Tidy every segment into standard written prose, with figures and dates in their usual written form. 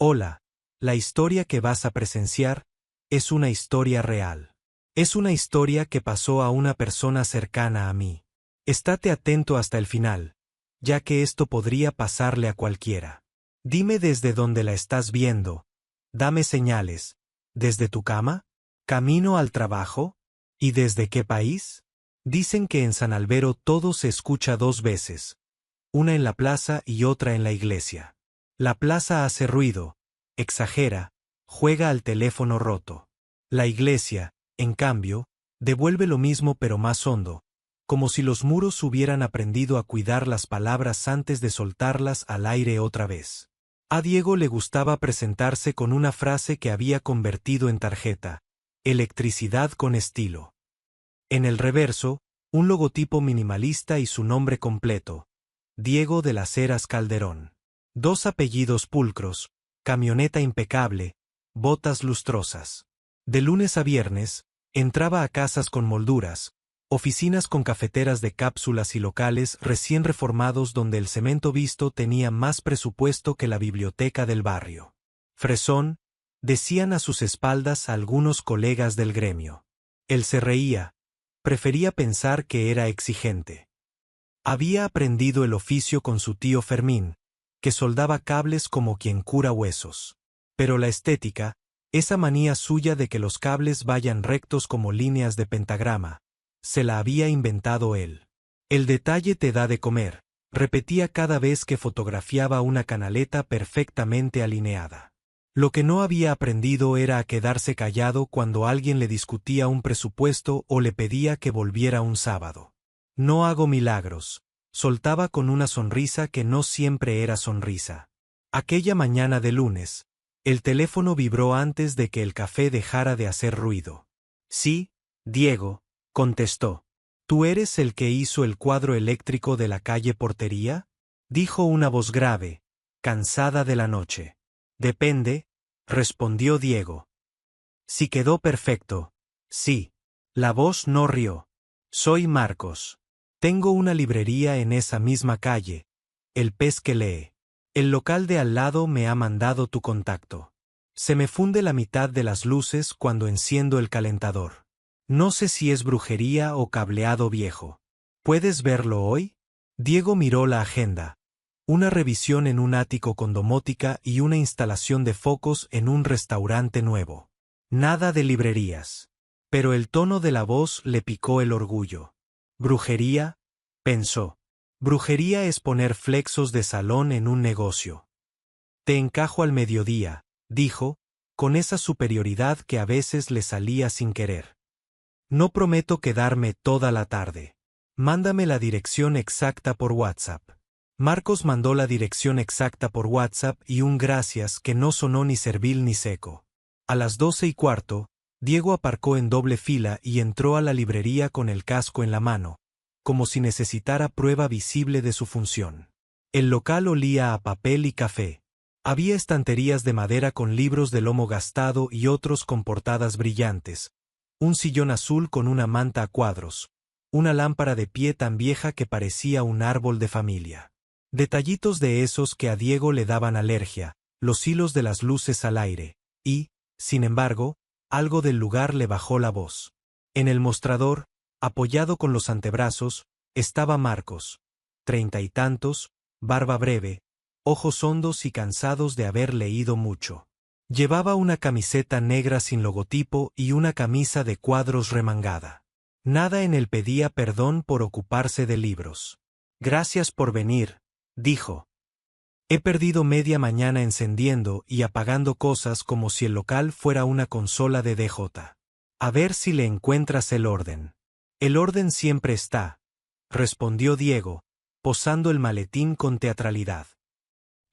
Hola, la historia que vas a presenciar es una historia real. Es una historia que pasó a una persona cercana a mí. Estate atento hasta el final, ya que esto podría pasarle a cualquiera. Dime desde dónde la estás viendo. Dame señales. ¿Desde tu cama? ¿Camino al trabajo? ¿Y desde qué país? Dicen que en San Albero todo se escucha dos veces, una en la plaza y otra en la iglesia. La plaza hace ruido, exagera, juega al teléfono roto. La iglesia, en cambio, devuelve lo mismo pero más hondo, como si los muros hubieran aprendido a cuidar las palabras antes de soltarlas al aire otra vez. A Diego le gustaba presentarse con una frase que había convertido en tarjeta: electricidad con estilo. En el reverso, un logotipo minimalista y su nombre completo: Diego de las Heras Calderón. Dos apellidos pulcros, camioneta impecable, botas lustrosas. De lunes a viernes, entraba a casas con molduras, oficinas con cafeteras de cápsulas y locales recién reformados donde el cemento visto tenía más presupuesto que la biblioteca del barrio. Fresón, decían a sus espaldas algunos colegas del gremio. Él se reía, prefería pensar que era exigente. Había aprendido el oficio con su tío Fermín, que soldaba cables como quien cura huesos. Pero la estética, esa manía suya de que los cables vayan rectos como líneas de pentagrama, se la había inventado él. El detalle te da de comer, repetía cada vez que fotografiaba una canaleta perfectamente alineada. Lo que no había aprendido era a quedarse callado cuando alguien le discutía un presupuesto o le pedía que volviera un sábado. No hago milagros, soltaba con una sonrisa que no siempre era sonrisa. Aquella mañana de lunes, el teléfono vibró antes de que el café dejara de hacer ruido. Sí, Diego, contestó. ¿Tú eres el que hizo el cuadro eléctrico de la calle Portería? Dijo una voz grave, cansada de la noche. Depende, respondió Diego. Si quedó perfecto. Sí. La voz no rió. Soy Marcos. Tengo una librería en esa misma calle, El Pez que lee. El local de al lado me ha mandado tu contacto. Se me funde la mitad de las luces cuando enciendo el calentador. No sé si es brujería o cableado viejo. ¿Puedes verlo hoy? Diego miró la agenda. Una revisión en un ático con domótica y una instalación de focos en un restaurante nuevo. Nada de librerías. Pero el tono de la voz le picó el orgullo. ¿Brujería? Pensó. Brujería es poner flexos de salón en un negocio. Te encajo al mediodía, dijo, con esa superioridad que a veces le salía sin querer. No prometo quedarme toda la tarde. Mándame la dirección exacta por WhatsApp. Marcos mandó la dirección exacta por WhatsApp y un gracias que no sonó ni servil ni seco. A las 12:15, Diego aparcó en doble fila y entró a la librería con el casco en la mano, como si necesitara prueba visible de su función. El local olía a papel y café. Había estanterías de madera con libros de lomo gastado y otros con portadas brillantes, un sillón azul con una manta a cuadros, una lámpara de pie tan vieja que parecía un árbol de familia. Detallitos de esos que a Diego le daban alergia, los hilos de las luces al aire, y, sin embargo, algo del lugar le bajó la voz. En el mostrador, apoyado con los antebrazos, estaba Marcos, 30 y tantos, barba breve, ojos hondos y cansados de haber leído mucho. Llevaba una camiseta negra sin logotipo y una camisa de cuadros remangada. Nada en él pedía perdón por ocuparse de libros. Gracias por venir, dijo. He perdido media mañana encendiendo y apagando cosas como si el local fuera una consola de DJ. A ver si le encuentras el orden. El orden siempre está, respondió Diego, posando el maletín con teatralidad.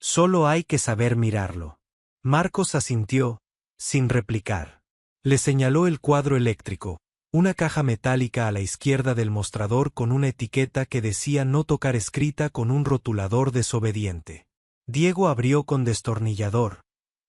Solo hay que saber mirarlo. Marcos asintió, sin replicar. Le señaló el cuadro eléctrico, una caja metálica a la izquierda del mostrador con una etiqueta que decía no tocar escrita con un rotulador desobediente. Diego abrió con destornillador,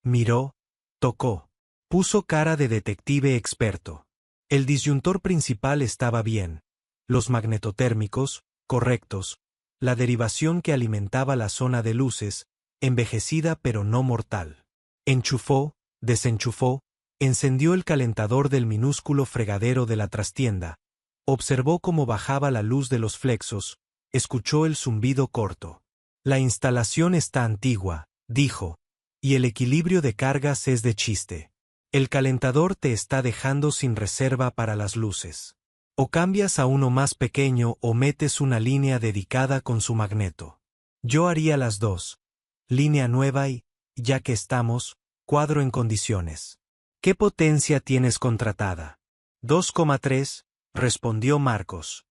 miró, tocó, puso cara de detective experto. El disyuntor principal estaba bien, los magnetotérmicos, correctos, la derivación que alimentaba la zona de luces, envejecida pero no mortal. Enchufó, desenchufó, encendió el calentador del minúsculo fregadero de la trastienda, observó cómo bajaba la luz de los flexos, escuchó el zumbido corto. La instalación está antigua, dijo, y el equilibrio de cargas es de chiste. El calentador te está dejando sin reserva para las luces. O cambias a uno más pequeño o metes una línea dedicada con su magneto. Yo haría las dos. Línea nueva y, ya que estamos, cuadro en condiciones. ¿Qué potencia tienes contratada? 2,3, respondió Marcos.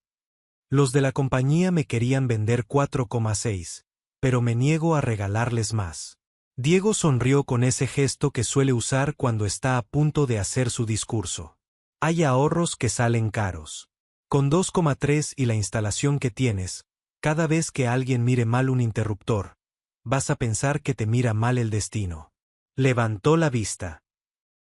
Los de la compañía me querían vender 4,6, pero me niego a regalarles más. Diego sonrió con ese gesto que suele usar cuando está a punto de hacer su discurso. Hay ahorros que salen caros. Con 2,3 y la instalación que tienes, cada vez que alguien mire mal un interruptor, vas a pensar que te mira mal el destino. Levantó la vista.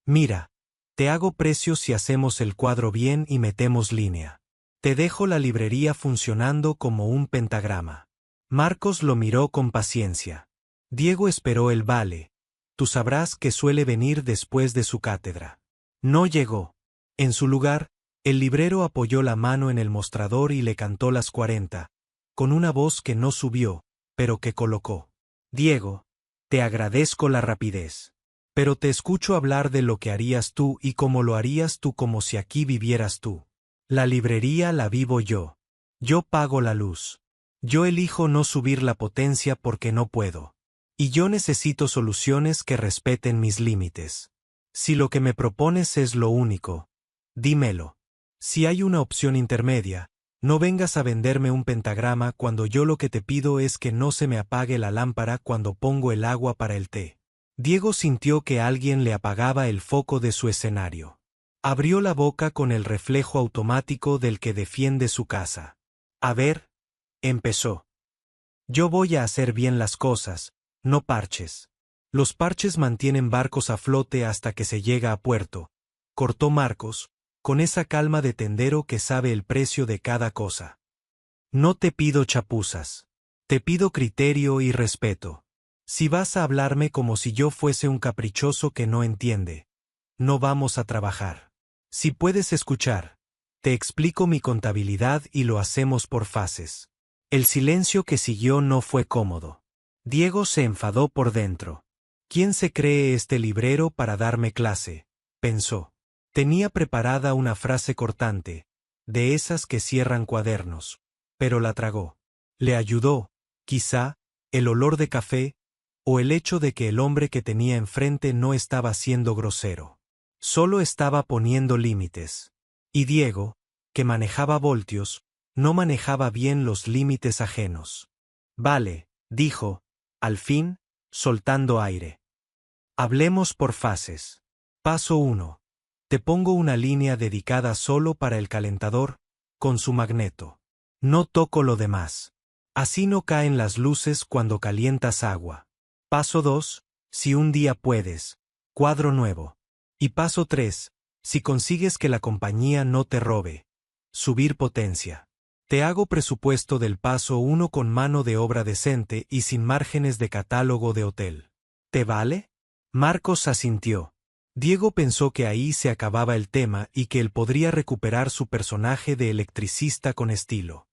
Mira, te hago precio si hacemos el cuadro bien y metemos línea. Te dejo la librería funcionando como un pentagrama. Marcos lo miró con paciencia. Diego esperó el vale. Tú sabrás que suele venir después de su cátedra. No llegó. En su lugar, el librero apoyó la mano en el mostrador y le cantó las 40, con una voz que no subió, pero que colocó. Diego, te agradezco la rapidez. Pero te escucho hablar de lo que harías tú y cómo lo harías tú como si aquí vivieras tú. La librería la vivo yo. Yo pago la luz. Yo elijo no subir la potencia porque no puedo. Y yo necesito soluciones que respeten mis límites. Si lo que me propones es lo único, dímelo. Si hay una opción intermedia, no vengas a venderme un pentagrama cuando yo lo que te pido es que no se me apague la lámpara cuando pongo el agua para el té. Diego sintió que alguien le apagaba el foco de su escenario. Abrió la boca con el reflejo automático del que defiende su casa. A ver, empezó. Yo voy a hacer bien las cosas, no parches. Los parches mantienen barcos a flote hasta que se llega a puerto, cortó Marcos, con esa calma de tendero que sabe el precio de cada cosa. No te pido chapuzas. Te pido criterio y respeto. Si vas a hablarme como si yo fuese un caprichoso que no entiende, no vamos a trabajar. Si puedes escuchar, te explico mi contabilidad y lo hacemos por fases. El silencio que siguió no fue cómodo. Diego se enfadó por dentro. ¿Quién se cree este librero para darme clase?, pensó. Tenía preparada una frase cortante, de esas que cierran cuadernos, pero la tragó. Le ayudó, quizá, el olor de café, o el hecho de que el hombre que tenía enfrente no estaba siendo grosero. Solo estaba poniendo límites. Y Diego, que manejaba voltios, no manejaba bien los límites ajenos. Vale, dijo, al fin, soltando aire. Hablemos por fases. Paso 1. Te pongo una línea dedicada solo para el calentador, con su magneto. No toco lo demás. Así no caen las luces cuando calientas agua. Paso 2. Si un día puedes. Cuadro nuevo. Y paso 3. Si consigues que la compañía no te robe. Subir potencia. Te hago presupuesto del paso 1 con mano de obra decente y sin márgenes de catálogo de hotel. ¿Te vale? Marcos asintió. Diego pensó que ahí se acababa el tema y que él podría recuperar su personaje de electricista con estilo.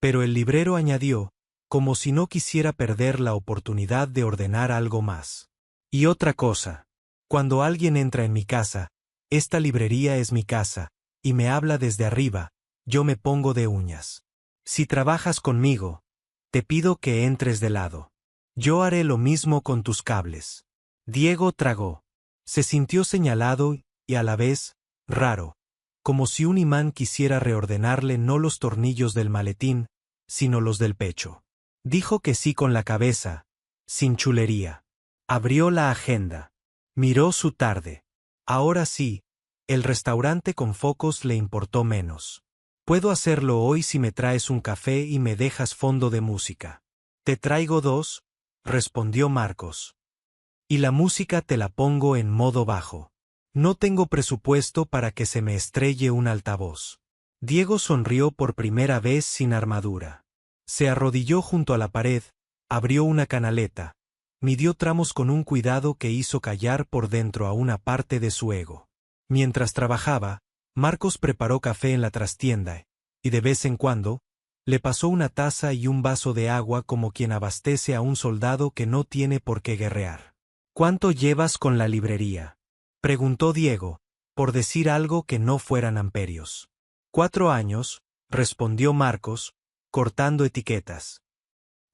Pero el librero añadió, como si no quisiera perder la oportunidad de ordenar algo más. Y otra cosa. Cuando alguien entra en mi casa, esta librería es mi casa, y me habla desde arriba, yo me pongo de uñas. Si trabajas conmigo, te pido que entres de lado. Yo haré lo mismo con tus cables. Diego tragó. Se sintió señalado y a la vez, raro, como si un imán quisiera reordenarle no los tornillos del maletín, sino los del pecho. Dijo que sí con la cabeza, sin chulería. Abrió la agenda. Miró su tarde. Ahora sí, el restaurante con focos le importó menos. Puedo hacerlo hoy si me traes un café y me dejas fondo de música. Te traigo 2, respondió Marcos. Y la música te la pongo en modo bajo. No tengo presupuesto para que se me estrelle un altavoz. Diego sonrió por primera vez sin armadura. Se arrodilló junto a la pared, abrió una canaleta, midió tramos con un cuidado que hizo callar por dentro a una parte de su ego. Mientras trabajaba, Marcos preparó café en la trastienda, y de vez en cuando, le pasó una taza y un vaso de agua como quien abastece a un soldado que no tiene por qué guerrear. ¿Cuánto llevas con la librería?, preguntó Diego, por decir algo que no fueran amperios. 4 años, respondió Marcos, cortando etiquetas.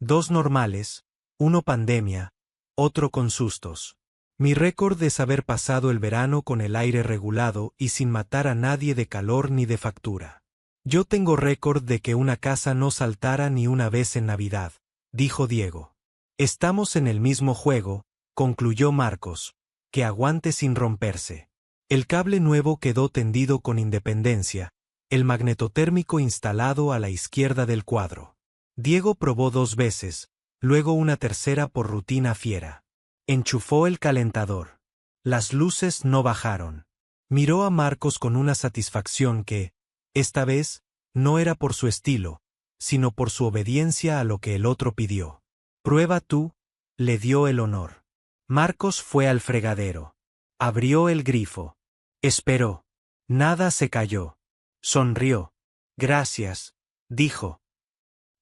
2 normales, 1 pandemia, otro con sustos. Mi récord es haber pasado el verano con el aire regulado y sin matar a nadie de calor ni de factura. Yo tengo récord de que una casa no saltara ni una vez en Navidad, dijo Diego. Estamos en el mismo juego, concluyó Marcos, que aguante sin romperse. El cable nuevo quedó tendido con independencia, el magnetotérmico instalado a la izquierda del cuadro. Diego probó 2 veces, luego una tercera por rutina fiera. Enchufó el calentador. Las luces no bajaron. Miró a Marcos con una satisfacción que, esta vez, no era por su estilo, sino por su obediencia a lo que el otro pidió. Prueba tú, le dio el honor. Marcos fue al fregadero. Abrió el grifo. Esperó. Nada se cayó. Sonrió. Gracias, dijo.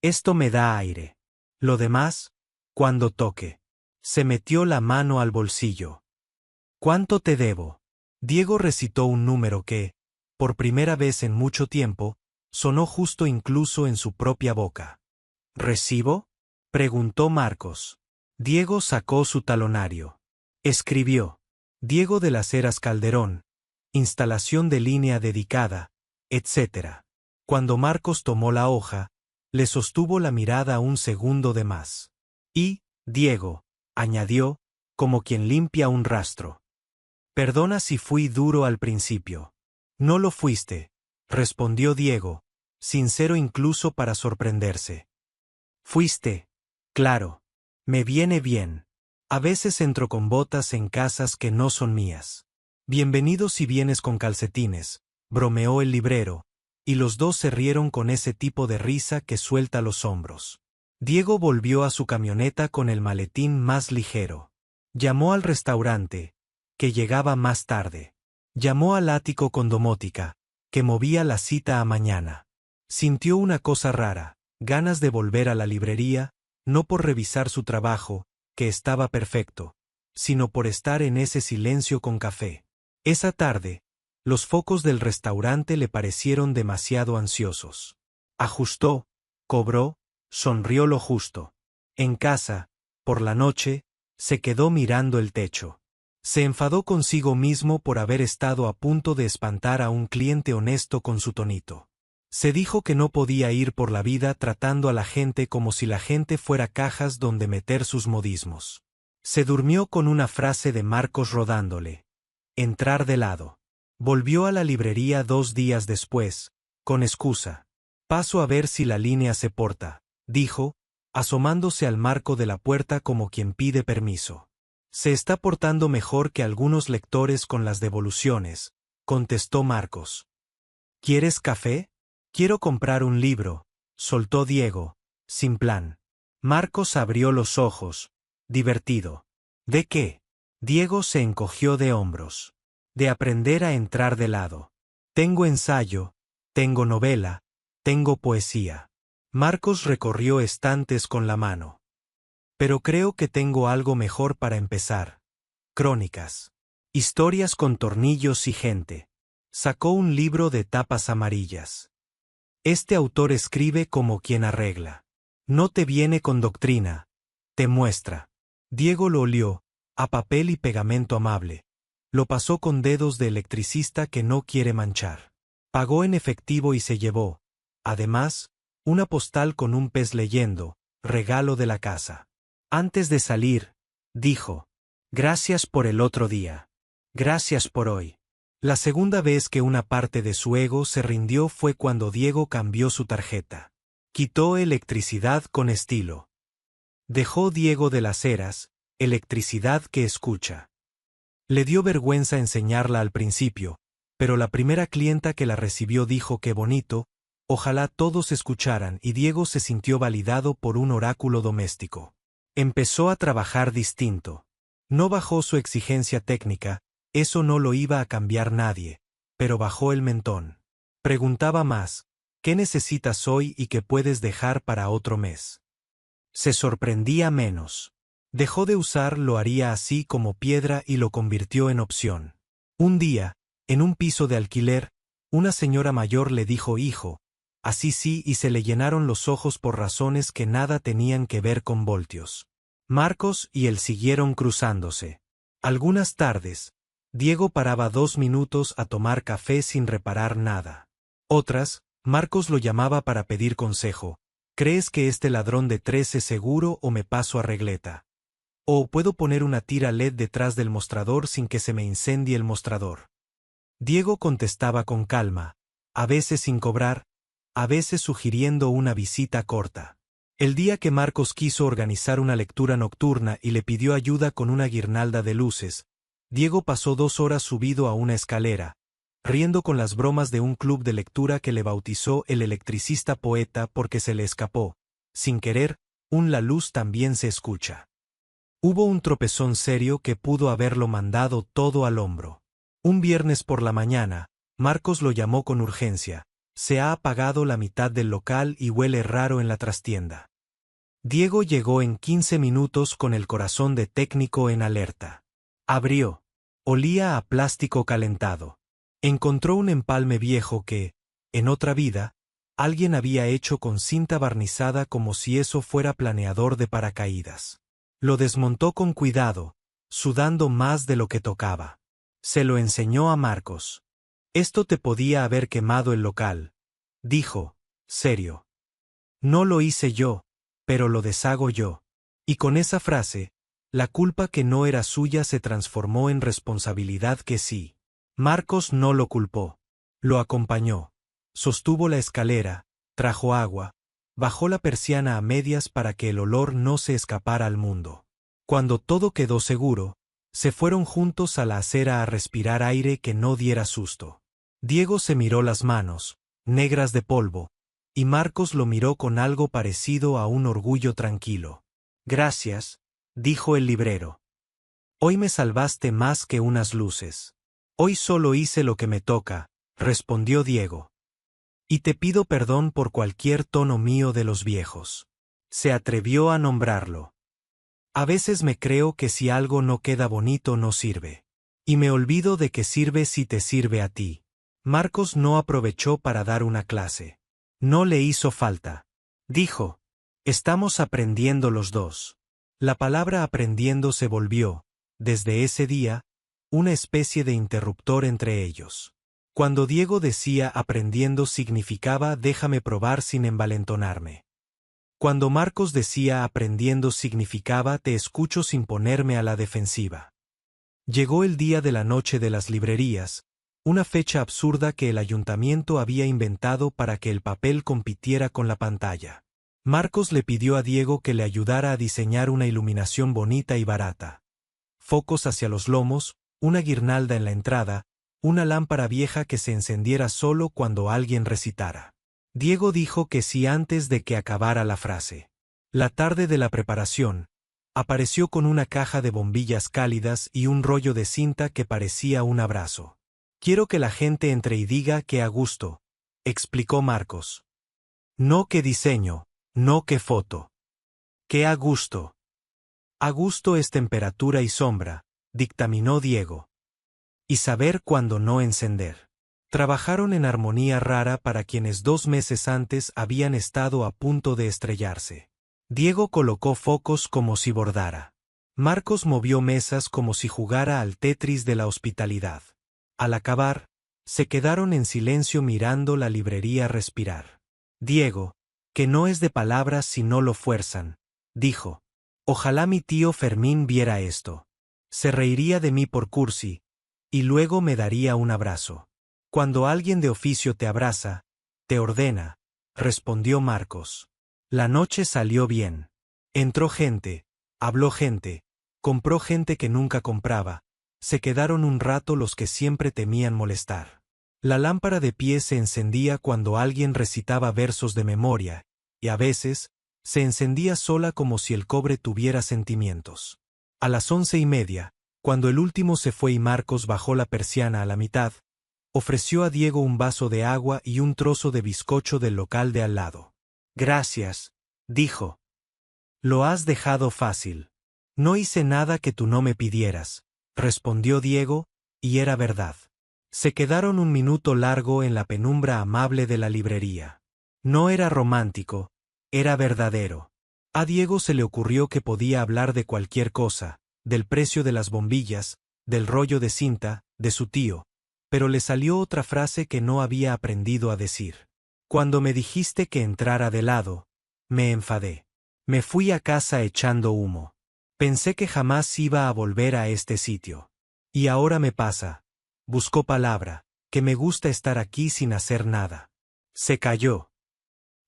Esto me da aire. Lo demás, cuando toque. Se metió la mano al bolsillo. ¿Cuánto te debo? Diego recitó un número que, por primera vez en mucho tiempo, sonó justo incluso en su propia boca. ¿Recibo?, preguntó Marcos. Diego sacó su talonario. Escribió: Diego de las Heras Calderón, instalación de línea dedicada, etc. Cuando Marcos tomó la hoja, le sostuvo la mirada un segundo de más. Y, Diego, añadió, como quien limpia un rastro. Perdona si fui duro al principio. No lo fuiste, respondió Diego, sincero incluso para sorprenderse. Fuiste. Claro. Me viene bien. A veces entro con botas en casas que no son mías. Bienvenido si vienes con calcetines, bromeó el librero, y los dos se rieron con ese tipo de risa que suelta los hombros. Diego volvió a su camioneta con el maletín más ligero. Llamó al restaurante, que llegaba más tarde. Llamó al ático con domótica, que movía la cita a mañana. Sintió una cosa rara, ganas de volver a la librería, no por revisar su trabajo, que estaba perfecto, sino por estar en ese silencio con café. Esa tarde, los focos del restaurante le parecieron demasiado ansiosos. Ajustó, cobró, sonrió lo justo. En casa, por la noche, se quedó mirando el techo. Se enfadó consigo mismo por haber estado a punto de espantar a un cliente honesto con su tonito. Se dijo que no podía ir por la vida tratando a la gente como si la gente fuera cajas donde meter sus modismos. Se durmió con una frase de Marcos rodándole. Entrar de lado. Volvió a la librería 2 días después, con excusa. Paso a ver si la línea se porta, dijo, asomándose al marco de la puerta como quien pide permiso. Se está portando mejor que algunos lectores con las devoluciones, contestó Marcos. ¿Quieres café? Quiero comprar un libro, soltó Diego, sin plan. Marcos abrió los ojos, divertido. ¿De qué? Diego se encogió de hombros. De aprender a entrar de lado. Tengo ensayo, tengo novela, tengo poesía. Marcos recorrió estantes con la mano. Pero creo que tengo algo mejor para empezar. Crónicas. Historias con tornillos y gente. Sacó un libro de tapas amarillas. Este autor escribe como quien arregla. No te viene con doctrina, te muestra. Diego lo olió, a papel y pegamento amable. Lo pasó con dedos de electricista que no quiere manchar. Pagó en efectivo y se llevó, además, una postal con un pez leyendo, regalo de la casa. Antes de salir, dijo, gracias por el otro día. Gracias por hoy. La segunda vez que una parte de su ego se rindió fue cuando Diego cambió su tarjeta. Quitó electricidad con estilo. Dejó Diego de las Heras, electricidad que escucha. Le dio vergüenza enseñarla al principio, pero la primera clienta que la recibió dijo que bonito, ojalá todos escucharan y Diego se sintió validado por un oráculo doméstico. Empezó a trabajar distinto. No bajó su exigencia técnica, eso no lo iba a cambiar nadie, pero bajó el mentón. Preguntaba más, ¿qué necesitas hoy y qué puedes dejar para otro mes? Se sorprendía menos. Dejó de usar lo haría así como piedra y lo convirtió en opción. Un día, en un piso de alquiler, una señora mayor le dijo hijo, así sí, y se le llenaron los ojos por razones que nada tenían que ver con voltios. Marcos y él siguieron cruzándose. Algunas tardes, Diego paraba 2 minutos a tomar café sin reparar nada. Otras, Marcos lo llamaba para pedir consejo. ¿Crees que este ladrón de 3 es seguro o me paso a regleta? ¿O puedo poner una tira LED detrás del mostrador sin que se me incendie el mostrador? Diego contestaba con calma, a veces sin cobrar, a veces sugiriendo una visita corta. El día que Marcos quiso organizar una lectura nocturna y le pidió ayuda con una guirnalda de luces, Diego pasó 2 horas subido a una escalera, riendo con las bromas de un club de lectura que le bautizó el electricista poeta porque se le escapó, sin querer, la luz también se escucha. Hubo un tropezón serio que pudo haberlo mandado todo al hombro. Un viernes por la mañana, Marcos lo llamó con urgencia. Se ha apagado la mitad del local y huele raro en la trastienda. Diego llegó en 15 minutos con el corazón de técnico en alerta. Abrió. Olía a plástico calentado. Encontró un empalme viejo que, en otra vida, alguien había hecho con cinta barnizada como si eso fuera planeador de paracaídas. Lo desmontó con cuidado, sudando más de lo que tocaba. Se lo enseñó a Marcos. Esto te podía haber quemado el local, dijo, serio. No lo hice yo, pero lo deshago yo. Y con esa frase, la culpa que no era suya se transformó en responsabilidad que sí. Marcos no lo culpó. Lo acompañó. Sostuvo la escalera, trajo agua, bajó la persiana a medias para que el olor no se escapara al mundo. Cuando todo quedó seguro, se fueron juntos a la acera a respirar aire que no diera susto. Diego se miró las manos, negras de polvo, y Marcos lo miró con algo parecido a un orgullo tranquilo. Gracias, dijo el librero. Hoy me salvaste más que unas luces. Hoy solo hice lo que me toca, respondió Diego. Y te pido perdón por cualquier tono mío de los viejos. Se atrevió a nombrarlo. A veces me creo que si algo no queda bonito no sirve. Y me olvido de que sirve si te sirve a ti. Marcos no aprovechó para dar una clase. No le hizo falta. Dijo, estamos aprendiendo los dos. La palabra aprendiendo se volvió, desde ese día, una especie de interruptor entre ellos. Cuando Diego decía aprendiendo significaba déjame probar sin envalentonarme. Cuando Marcos decía aprendiendo significaba te escucho sin ponerme a la defensiva. Llegó el día de la noche de las librerías, una fecha absurda que el ayuntamiento había inventado para que el papel compitiera con la pantalla. Marcos le pidió a Diego que le ayudara a diseñar una iluminación bonita y barata. Focos hacia los lomos, una guirnalda en la entrada, una lámpara vieja que se encendiera solo cuando alguien recitara. Diego dijo que sí antes de que acabara la frase. La tarde de la preparación, apareció con una caja de bombillas cálidas y un rollo de cinta que parecía un abrazo. Quiero que la gente entre y diga que a gusto, explicó Marcos. No que diseño, no que foto. Que a gusto. A gusto es temperatura y sombra, dictaminó Diego. Y saber cuándo no encender. Trabajaron en armonía rara para quienes 2 meses antes habían estado a punto de estrellarse. Diego colocó focos como si bordara. Marcos movió mesas como si jugara al Tetris de la hospitalidad. Al acabar, se quedaron en silencio mirando la librería respirar. Diego, que no es de palabras si no lo fuerzan, dijo. Ojalá mi tío Fermín viera esto. Se reiría de mí por cursi, y luego me daría un abrazo. Cuando alguien de oficio te abraza, te ordena, respondió Marcos. La noche salió bien. Entró gente, habló gente, compró gente que nunca compraba, se quedaron un rato los que siempre temían molestar. La lámpara de pie se encendía cuando alguien recitaba versos de memoria, y a veces, Se encendía sola como si el cobre tuviera sentimientos. A las 11:30, cuando el último se fue y Marcos bajó la persiana a la mitad, ofreció a Diego un vaso de agua y un trozo de bizcocho del local de al lado. Gracias, dijo. Lo has dejado fácil. No hice nada que tú no me pidieras, respondió Diego, y era verdad. Se quedaron un minuto largo en la penumbra amable de la librería. No era romántico, era verdadero. A Diego se le ocurrió que podía hablar de cualquier cosa, del precio de las bombillas, del rollo de cinta, de su tío, pero le salió otra frase que no había aprendido a decir. Cuando me dijiste que entrara de lado, me enfadé. Me fui a casa echando humo. Pensé que jamás iba a volver a este sitio. Y ahora me pasa. Buscó palabra, que me gusta estar aquí sin hacer nada. Se calló.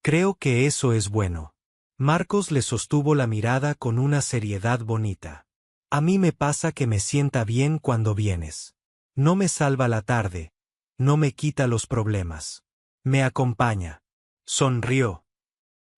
Creo que eso es bueno. Marcos le sostuvo la mirada con una seriedad bonita. A mí me pasa que me sienta bien cuando vienes. No me salva la tarde, no me quita los problemas. Me acompaña. Sonrió.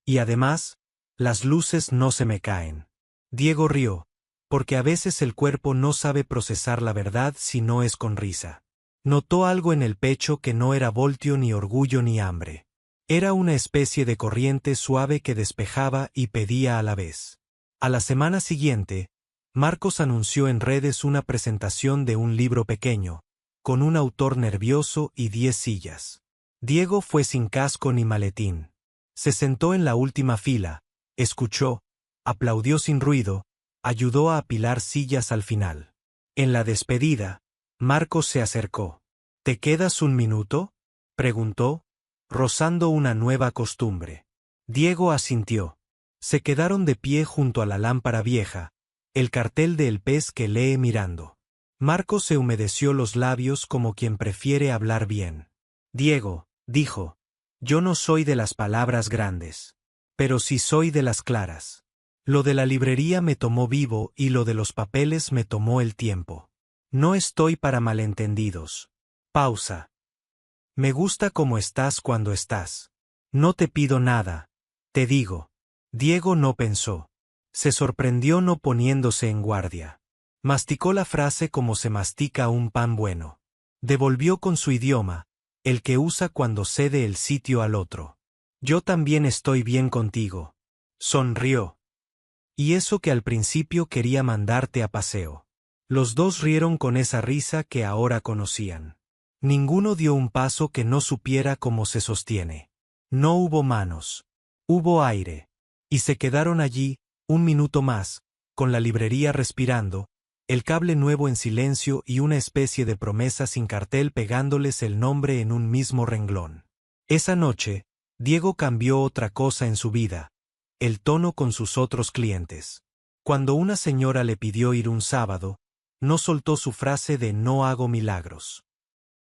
Y además, las luces no se me caen. Diego rió, porque a veces el cuerpo no sabe procesar la verdad si no es con risa. Notó algo en el pecho que no era voltio ni orgullo ni hambre. Era una especie de corriente suave que despejaba y pedía a la vez. A la semana siguiente, Marcos anunció en redes una presentación de un libro pequeño, con un autor nervioso y 10 sillas. Diego fue sin casco ni maletín. Se sentó en la última fila, escuchó, aplaudió sin ruido, ayudó a apilar sillas al final. En la despedida, Marcos se acercó. ¿Te quedas un minuto?, preguntó, rozando una nueva costumbre. Diego asintió. Se quedaron de pie junto a la lámpara vieja, el cartel de El pez que lee mirando. Marcos se humedeció los labios como quien prefiere hablar bien. Diego, dijo, yo no soy de las palabras grandes, pero sí soy de las claras. Lo de la librería me tomó vivo y lo de los papeles me tomó el tiempo. No estoy para malentendidos. Pausa. Me gusta como estás cuando estás. No te pido nada. Te digo. Diego no pensó. Se sorprendió no poniéndose en guardia. Masticó la frase como se mastica un pan bueno. Devolvió con su idioma, el que usa cuando cede el sitio al otro. Yo también estoy bien contigo. Sonrió. Y eso que al principio quería mandarte a paseo. Los dos rieron con esa risa que ahora conocían. Ninguno dio un paso que no supiera cómo se sostiene. No hubo manos. Hubo aire. Y se quedaron allí, un minuto más, con la librería respirando, el cable nuevo en silencio y una especie de promesa sin cartel pegándoles el nombre en un mismo renglón. Esa noche, Diego cambió otra cosa en su vida, el tono con sus otros clientes. Cuando una señora le pidió ir un sábado, no soltó su frase de no hago milagros.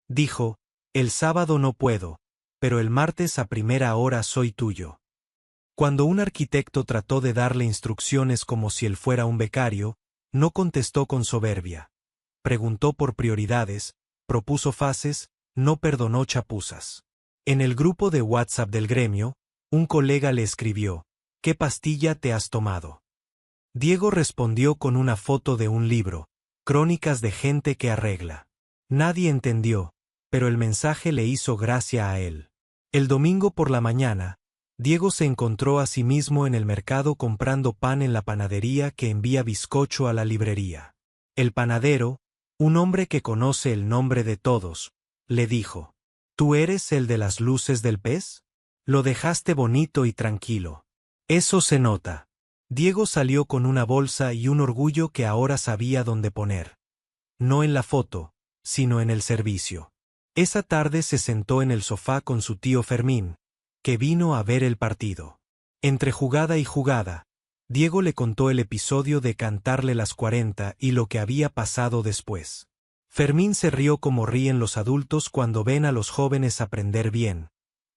Dijo, el sábado no puedo, pero el martes a primera hora soy tuyo. Cuando un arquitecto trató de darle instrucciones como si él fuera un becario, no contestó con soberbia. Preguntó por prioridades, propuso fases, no perdonó chapuzas. En el grupo de WhatsApp del gremio, un colega le escribió, ¿qué pastilla te has tomado? Diego respondió con una foto de un libro, Crónicas de gente que arregla. Nadie entendió, pero el mensaje le hizo gracia a él. El domingo por la mañana, Diego se encontró a sí mismo en el mercado comprando pan en la panadería que envía bizcocho a la librería. El panadero, un hombre que conoce el nombre de todos, le dijo, ¿tú eres el de las luces del pez? Lo dejaste bonito y tranquilo. Eso se nota. Diego salió con una bolsa y un orgullo que ahora sabía dónde poner. No en la foto, sino en el servicio. Esa tarde se sentó en el sofá con su tío Fermín, que vino a ver el partido. Entre jugada y jugada, Diego le contó el episodio de cantarle las 40 y lo que había pasado después. Fermín se rió como ríen los adultos cuando ven a los jóvenes aprender bien,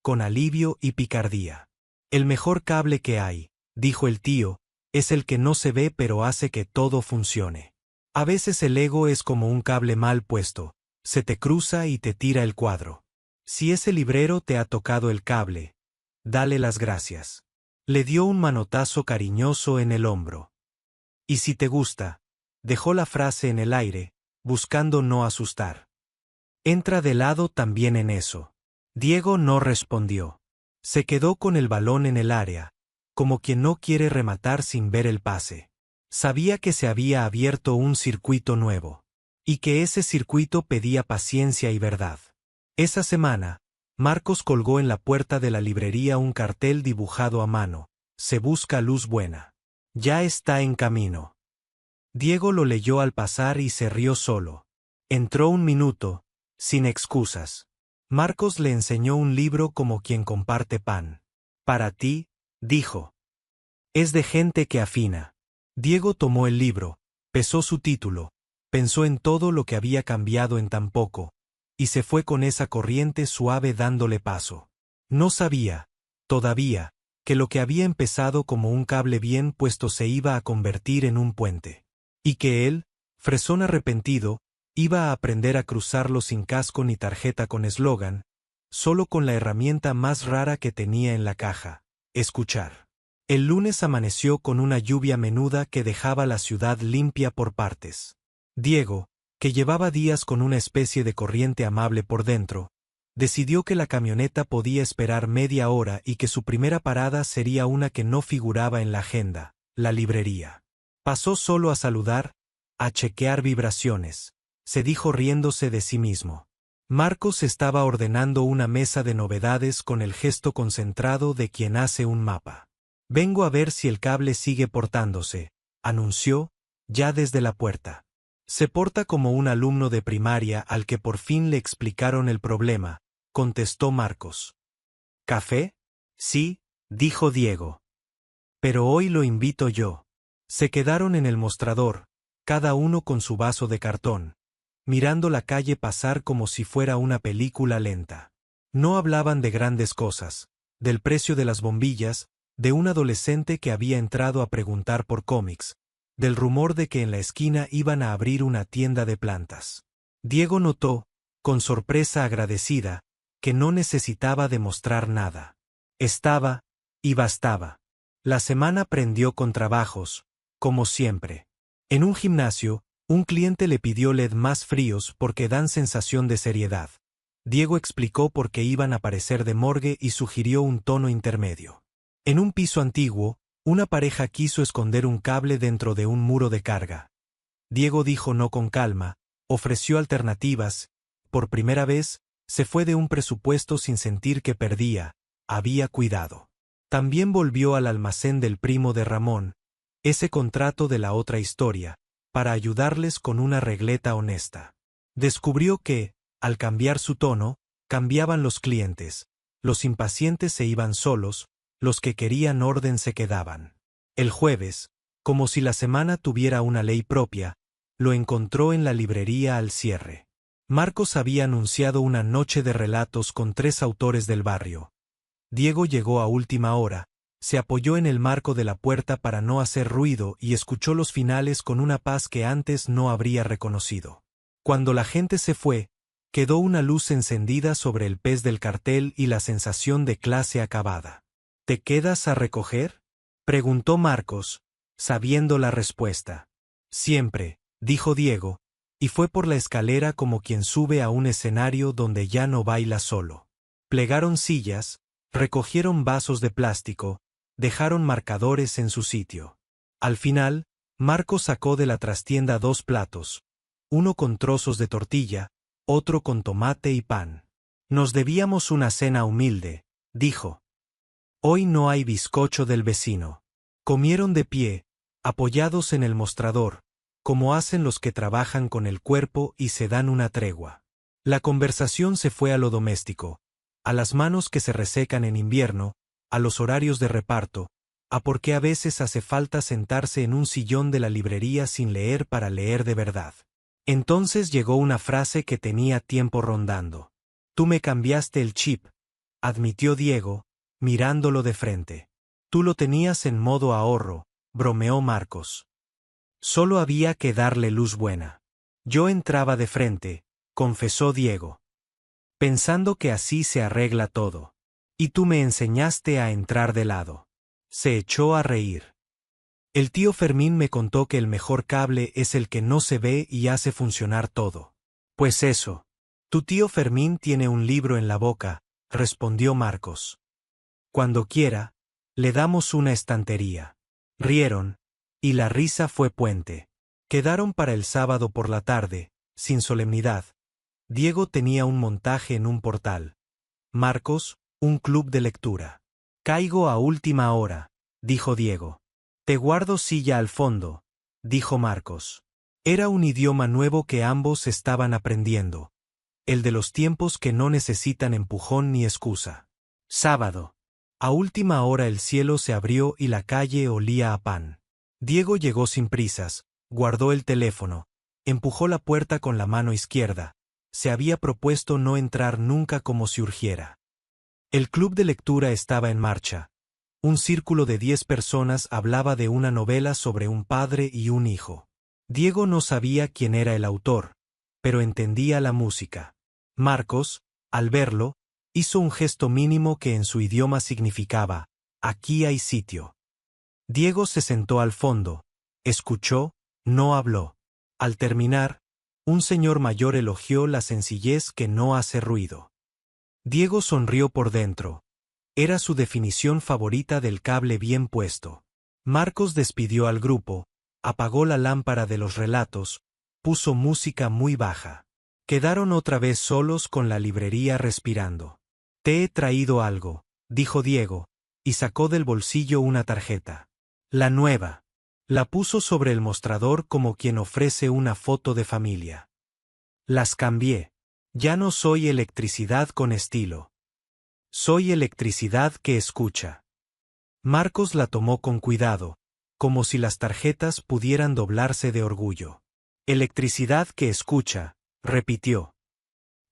con alivio y picardía. El mejor cable que hay, dijo el tío, es el que no se ve pero hace que todo funcione. A veces el ego es como un cable mal puesto, se te cruza y te tira el cuadro. Si ese librero te ha tocado el cable, dale las gracias. Le dio un manotazo cariñoso en el hombro. «¿Y si te gusta?», dejó la frase en el aire, buscando no asustar. «Entra de lado también en eso». Diego no respondió. Se quedó con el balón en el área, como quien no quiere rematar sin ver el pase. Sabía que se había abierto un circuito nuevo. Y que ese circuito pedía paciencia y verdad. Esa semana, Marcos colgó en la puerta de la librería un cartel dibujado a mano: «Se busca luz buena. Ya está en camino». Diego lo leyó al pasar y se rió solo. Entró un minuto, sin excusas. Marcos le enseñó un libro como quien comparte pan. «Para ti», dijo. «Es de gente que afina». Diego tomó el libro, pesó su título, pensó en todo lo que había cambiado en tan poco, y se fue con esa corriente suave dándole paso. No sabía, todavía, que lo que había empezado como un cable bien puesto se iba a convertir en un puente. Y que él, fresón arrepentido, iba a aprender a cruzarlo sin casco ni tarjeta con eslogan, solo con la herramienta más rara que tenía en la caja: escuchar. El lunes amaneció con una lluvia menuda que dejaba la ciudad limpia por partes. Diego, que llevaba días con una especie de corriente amable por dentro, decidió que la camioneta podía esperar media hora y que su primera parada sería una que no figuraba en la agenda: la librería. Pasó solo a saludar, a chequear vibraciones. Se dijo riéndose de sí mismo. Marcos estaba ordenando una mesa de novedades con el gesto concentrado de quien hace un mapa. «Vengo a ver si el cable sigue portándose», anunció, ya desde la puerta. «Se porta como un alumno de primaria al que por fin le explicaron el problema», contestó Marcos. «¿Café?». «Sí», dijo Diego. «Pero hoy lo invito yo». Se quedaron en el mostrador, cada uno con su vaso de cartón, mirando la calle pasar como si fuera una película lenta. No hablaban de grandes cosas, del precio de las bombillas, de un adolescente que había entrado a preguntar por cómics, del rumor de que en la esquina iban a abrir una tienda de plantas. Diego notó, con sorpresa agradecida, que no necesitaba demostrar nada. Estaba, y bastaba. La semana prendió con trabajos, como siempre. En un gimnasio, un cliente le pidió LED más fríos porque dan sensación de seriedad. Diego explicó por qué iban a parecer de morgue y sugirió un tono intermedio. En un piso antiguo, una pareja quiso esconder un cable dentro de un muro de carga. Diego dijo no con calma, ofreció alternativas. Por primera vez, se fue de un presupuesto sin sentir que perdía, había cuidado. También volvió al almacén del primo de Ramón, ese contrato de la otra historia, para ayudarles con una regleta honesta. Descubrió que, al cambiar su tono, cambiaban los clientes. Los impacientes se iban solos, los que querían orden se quedaban. El jueves, como si la semana tuviera una ley propia, lo encontró en la librería al cierre. Marcos había anunciado una noche de relatos con 3 autores del barrio. Diego llegó a última hora, se apoyó en el marco de la puerta para no hacer ruido y escuchó los finales con una paz que antes no habría reconocido. Cuando la gente se fue, quedó una luz encendida sobre el pez del cartel y la sensación de clase acabada. «¿Te quedas a recoger?», preguntó Marcos, sabiendo la respuesta. «Siempre», dijo Diego, y fue por la escalera como quien sube a un escenario donde ya no baila solo. Plegaron sillas, recogieron vasos de plástico, dejaron marcadores en su sitio. Al final, Marcos sacó de la trastienda 2 platos, uno con trozos de tortilla, otro con tomate y pan. «Nos debíamos una cena humilde», dijo. «Hoy no hay bizcocho del vecino». Comieron de pie, apoyados en el mostrador, como hacen los que trabajan con el cuerpo y se dan una tregua. La conversación se fue a lo doméstico, a las manos que se resecan en invierno, a los horarios de reparto, a por qué a veces hace falta sentarse en un sillón de la librería sin leer para leer de verdad. Entonces llegó una frase que tenía tiempo rondando. «Tú me cambiaste el chip», admitió Diego, mirándolo de frente. «Tú lo tenías en modo ahorro», bromeó Marcos. «Solo había que darle luz buena». «Yo entraba de frente», confesó Diego. «Pensando que así se arregla todo. Y tú me enseñaste a entrar de lado». Se echó a reír. El tío Fermín me contó que el mejor cable es el que no se ve y hace funcionar todo. Pues eso. Tu tío Fermín tiene un libro en la boca, respondió Marcos. Cuando quiera, le damos una estantería. Rieron, y la risa fue puente. Quedaron para el sábado por la tarde, sin solemnidad. Diego tenía un montaje en un portal. Marcos, un club de lectura. Caigo a última hora, dijo Diego. Te guardo silla al fondo, dijo Marcos. Era un idioma nuevo que ambos estaban aprendiendo. El de los tiempos que no necesitan empujón ni excusa. Sábado. A última hora el cielo se abrió y la calle olía a pan. Diego llegó sin prisas, guardó el teléfono, empujó la puerta con la mano izquierda. Se había propuesto no entrar nunca como si urgiera. El club de lectura estaba en marcha. Un círculo de 10 personas hablaba de una novela sobre un padre y un hijo. Diego no sabía quién era el autor, pero entendía la música. Marcos, al verlo, hizo un gesto mínimo que en su idioma significaba, aquí hay sitio. Diego se sentó al fondo, escuchó, no habló. Al terminar, un señor mayor elogió la sencillez que no hace ruido. Diego sonrió por dentro. Era su definición favorita del cable bien puesto. Marcos despidió al grupo, apagó la lámpara de los relatos, puso música muy baja. Quedaron otra vez solos con la librería respirando. Te he traído algo, dijo Diego, y sacó del bolsillo una tarjeta. La nueva. La puso sobre el mostrador como quien ofrece una foto de familia. Las cambié. Ya no soy electricidad con estilo. Soy electricidad que escucha. Marcos la tomó con cuidado, como si las tarjetas pudieran doblarse de orgullo. Electricidad que escucha, repitió.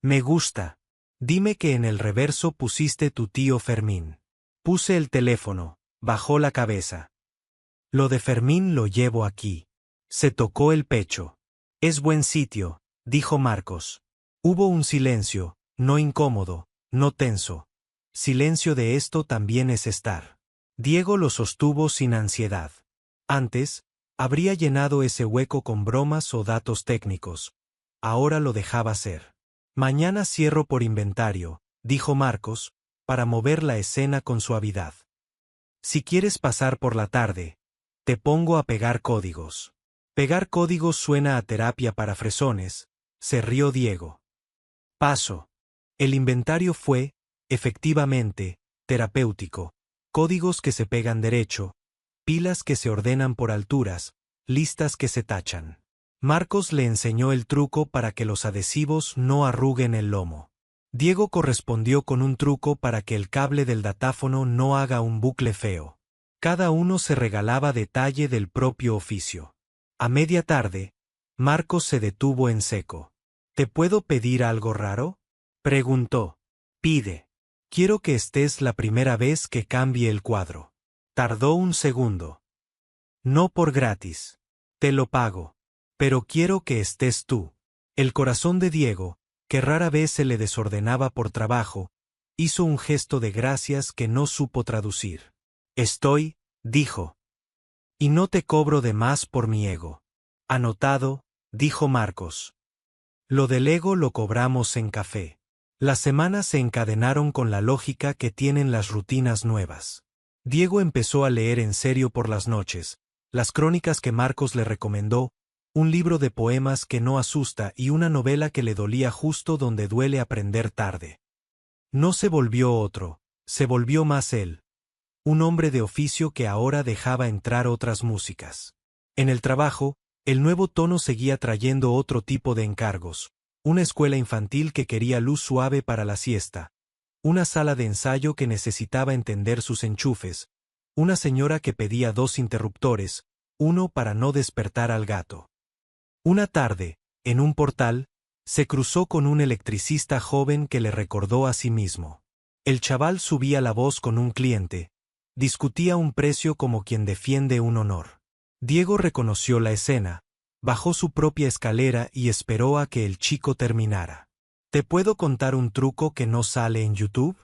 Me gusta. Dime que en el reverso pusiste tu tío Fermín. Puse el teléfono, bajó la cabeza. Lo de Fermín lo llevo aquí. Se tocó el pecho. Es buen sitio, dijo Marcos. Hubo un silencio, no incómodo, no tenso. Silencio de esto también es estar. Diego lo sostuvo sin ansiedad. Antes, habría llenado ese hueco con bromas o datos técnicos. Ahora lo dejaba ser. Mañana cierro por inventario, dijo Marcos, para mover la escena con suavidad. Si quieres pasar por la tarde, te pongo a pegar códigos. Pegar códigos suena a terapia para fresones, se rió Diego. Paso. El inventario fue, efectivamente, terapéutico. Códigos que se pegan derecho, pilas que se ordenan por alturas, listas que se tachan. Marcos le enseñó el truco para que los adhesivos no arruguen el lomo. Diego correspondió con un truco para que el cable del datáfono no haga un bucle feo. Cada uno se regalaba detalle del propio oficio. A media tarde, Marcos se detuvo en seco. ¿Te puedo pedir algo raro? Preguntó. Pide. Quiero que estés la primera vez que cambie el cuadro. Tardó un segundo. No por gratis. Te lo pago. Pero quiero que estés tú. El corazón de Diego, que rara vez se le desordenaba por trabajo, hizo un gesto de gracias que no supo traducir. Estoy, dijo. Y no te cobro de más por mi ego. Anotado, dijo Marcos. Lo del ego lo cobramos en café. Las semanas se encadenaron con la lógica que tienen las rutinas nuevas. Diego empezó a leer en serio por las noches, las crónicas que Marcos le recomendó, un libro de poemas que no asusta y una novela que le dolía justo donde duele aprender tarde. No se volvió otro, se volvió más él. Un hombre de oficio que ahora dejaba entrar otras músicas. En el trabajo, el nuevo tono seguía trayendo otro tipo de encargos. Una escuela infantil que quería luz suave para la siesta. Una sala de ensayo que necesitaba entender sus enchufes. Una señora que pedía 2 interruptores, uno para no despertar al gato. Una tarde, en un portal, se cruzó con un electricista joven que le recordó a sí mismo. El chaval subía la voz con un cliente. Discutía un precio como quien defiende un honor. Diego reconoció la escena, bajó su propia escalera y esperó a que el chico terminara. ¿Te puedo contar un truco que no sale en YouTube?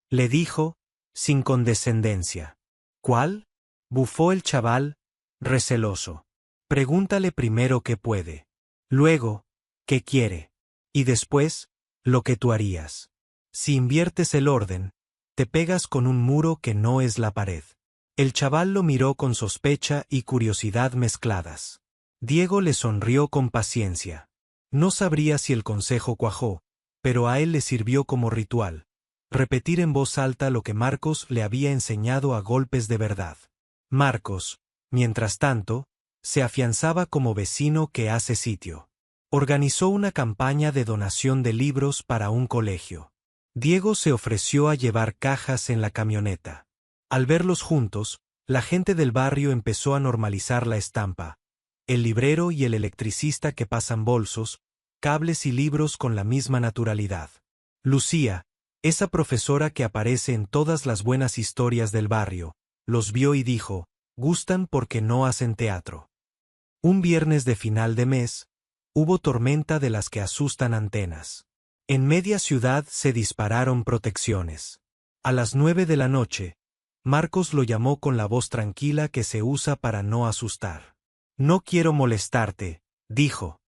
Le dijo, sin condescendencia. ¿Cuál? bufó el chaval, receloso. Pregúntale primero qué puede. Luego, qué quiere. Y después, lo que tú harías. Si inviertes el orden, te pegas con un muro que no es la pared. El chaval lo miró con sospecha y curiosidad mezcladas. Diego le sonrió con paciencia. No sabría si el consejo cuajó, pero a él le sirvió como ritual. Repetir en voz alta lo que Marcos le había enseñado a golpes de verdad. Marcos, mientras tanto, se afianzaba como vecino que hace sitio. Organizó una campaña de donación de libros para un colegio. Diego se ofreció a llevar cajas en la camioneta. Al verlos juntos, la gente del barrio empezó a normalizar la estampa. El librero y el electricista que pasan bolsos, cables y libros con la misma naturalidad. Lucía, esa profesora que aparece en todas las buenas historias del barrio, los vio y dijo, gustan porque no hacen teatro. Un viernes de final de mes, hubo tormenta de las que asustan antenas. En media ciudad se dispararon protecciones. A las 9 de la noche, Marcos lo llamó con la voz tranquila que se usa para no asustar. No quiero molestarte, dijo.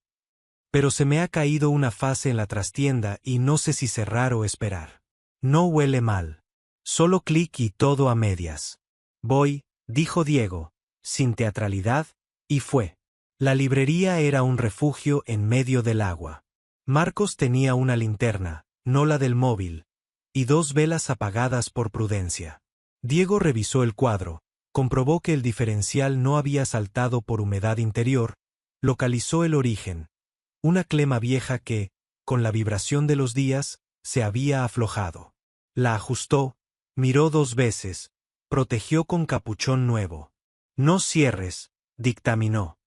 Pero se me ha caído una fase en la trastienda y no sé si cerrar o esperar. No huele mal. Solo clic y todo a medias. Voy, dijo Diego, sin teatralidad, y fue. La librería era un refugio en medio del agua. Marcos tenía una linterna, no la del móvil, y 2 velas apagadas por prudencia. Diego revisó el cuadro, comprobó que el diferencial no había saltado por humedad interior, localizó el origen. Una clema vieja que, con la vibración de los días, se había aflojado. La ajustó, miró 2 veces, protegió con capuchón nuevo. No cierres, dictaminó.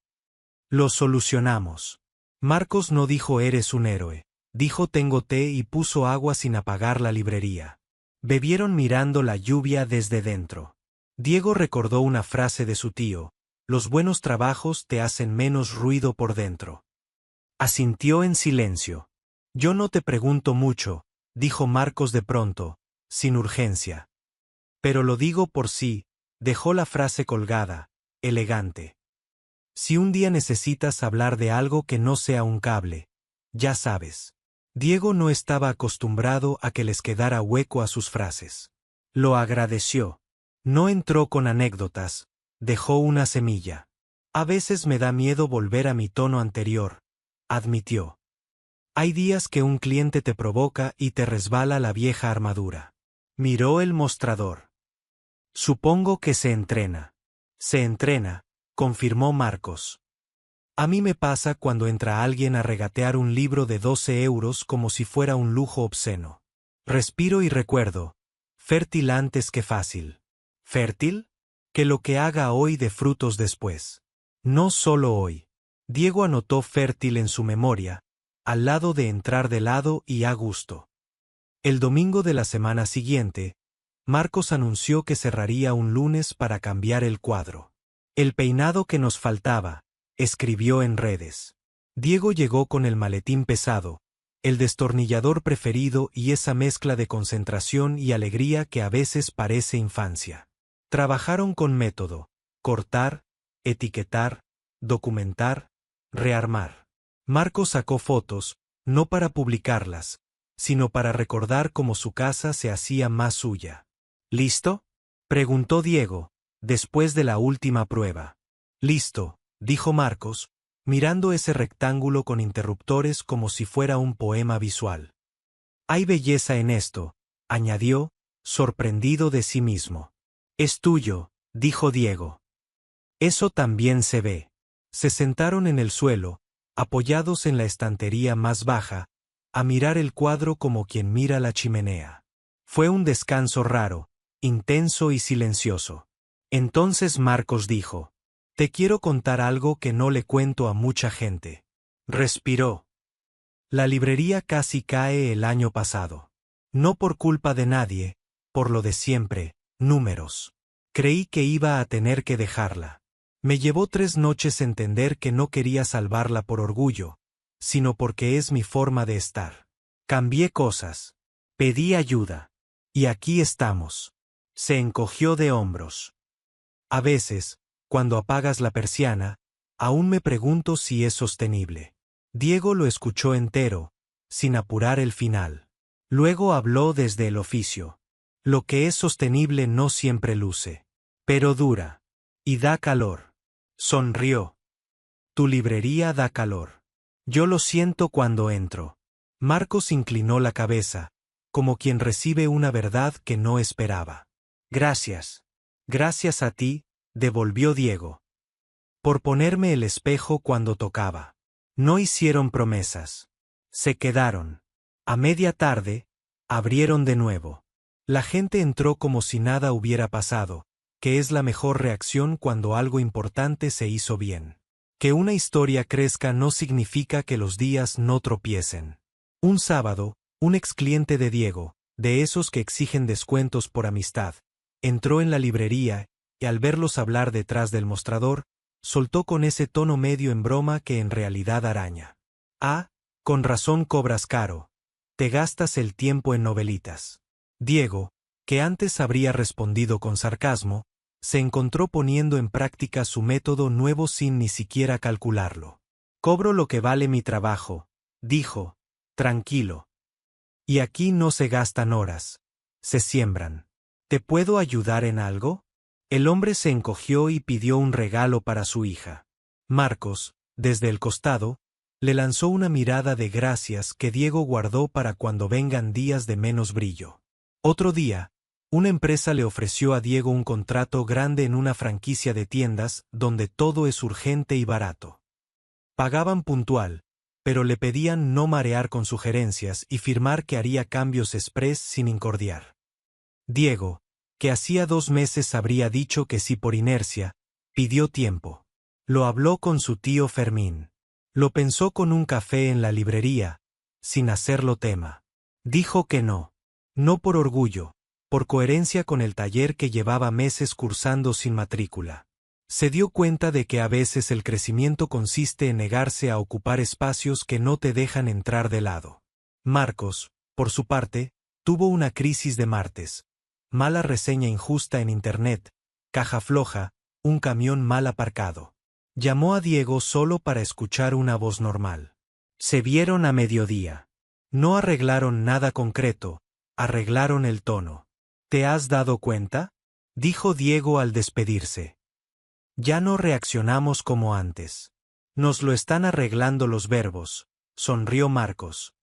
Lo solucionamos. Marcos no dijo eres un héroe, dijo tengo té y puso agua sin apagar la librería. Bebieron mirando la lluvia desde dentro. Diego recordó una frase de su tío, los buenos trabajos te hacen menos ruido por dentro. Asintió en silencio. Yo no te pregunto mucho, dijo Marcos de pronto, sin urgencia. Pero lo digo por sí, dejó la frase colgada, elegante. Si un día necesitas hablar de algo que no sea un cable, ya sabes. Diego no estaba acostumbrado a que les quedara hueco a sus frases. Lo agradeció. No entró con anécdotas, dejó una semilla. A veces me da miedo volver a mi tono anterior, admitió. Hay días que un cliente te provoca y te resbala la vieja armadura. Miró el mostrador. Supongo que se entrena. Se entrena, confirmó Marcos. A mí me pasa cuando entra alguien a regatear un libro de 12 euros como si fuera un lujo obsceno. Respiro y recuerdo. Fértil antes que fácil. ¿Fértil? Que lo que haga hoy dé frutos después. No solo hoy. Diego anotó fértil en su memoria, al lado de entrar de lado y a gusto. El domingo de la semana siguiente, Marcos anunció que cerraría un lunes para cambiar el cuadro. El peinado que nos faltaba, escribió en redes. Diego llegó con el maletín pesado, el destornillador preferido y esa mezcla de concentración y alegría que a veces parece infancia. Trabajaron con método, cortar, etiquetar, documentar, rearmar. Marcos sacó fotos, no para publicarlas, sino para recordar cómo su casa se hacía más suya. ¿Listo?, preguntó Diego, después de la última prueba. Listo, dijo Marcos, mirando ese rectángulo con interruptores como si fuera un poema visual. Hay belleza en esto, añadió, sorprendido de sí mismo. Es tuyo, dijo Diego. Eso también se ve. Se sentaron en el suelo, apoyados en la estantería más baja, a mirar el cuadro como quien mira la chimenea. Fue un descanso raro, intenso y silencioso. Entonces Marcos dijo, te quiero contar algo que no le cuento a mucha gente. Respiró. La librería casi cae el año pasado. No por culpa de nadie, por lo de siempre, números. Creí que iba a tener que dejarla. Me llevó 3 noches entender que no quería salvarla por orgullo, sino porque es mi forma de estar. Cambié cosas. Pedí ayuda. Y aquí estamos. Se encogió de hombros. A veces, cuando apagas la persiana, aún me pregunto si es sostenible. Diego lo escuchó entero, sin apurar el final. Luego habló desde el oficio. Lo que es sostenible no siempre luce, pero dura. Y da calor. Sonrió. Tu librería da calor. Yo lo siento cuando entro. Marcos inclinó la cabeza, como quien recibe una verdad que no esperaba. Gracias. Gracias a ti, devolvió Diego. Por ponerme el espejo cuando tocaba. No hicieron promesas. Se quedaron. A media tarde, abrieron de nuevo. La gente entró como si nada hubiera pasado, que es la mejor reacción cuando algo importante se hizo bien. Que una historia crezca no significa que los días no tropiecen. Un sábado, un excliente de Diego, de esos que exigen descuentos por amistad, entró en la librería y al verlos hablar detrás del mostrador, soltó con ese tono medio en broma que en realidad araña. Ah, con razón cobras caro. Te gastas el tiempo en novelitas. Diego, que antes habría respondido con sarcasmo, se encontró poniendo en práctica su método nuevo sin ni siquiera calcularlo. Cobro lo que vale mi trabajo, dijo, tranquilo. Y aquí no se gastan horas, se siembran. ¿Te puedo ayudar en algo? El hombre se encogió y pidió un regalo para su hija. Marcos, desde el costado, le lanzó una mirada de gracias que Diego guardó para cuando vengan días de menos brillo. Otro día, una empresa le ofreció a Diego un contrato grande en una franquicia de tiendas donde todo es urgente y barato. Pagaban puntual, pero le pedían no marear con sugerencias y firmar que haría cambios express sin incordiar. Diego, que hacía 2 meses habría dicho que sí por inercia, pidió tiempo. Lo habló con su tío Fermín. Lo pensó con un café en la librería, sin hacerlo tema. Dijo que no. No por orgullo, por coherencia con el taller que llevaba meses cursando sin matrícula. Se dio cuenta de que a veces el crecimiento consiste en negarse a ocupar espacios que no te dejan entrar de lado. Marcos, por su parte, tuvo una crisis de martes. Mala reseña injusta en internet, caja floja, un camión mal aparcado. Llamó a Diego solo para escuchar una voz normal. Se vieron a mediodía. No arreglaron nada concreto, arreglaron el tono. ¿Te has dado cuenta?, dijo Diego al despedirse. Ya no reaccionamos como antes. Nos lo están arreglando los verbos, sonrió Marcos.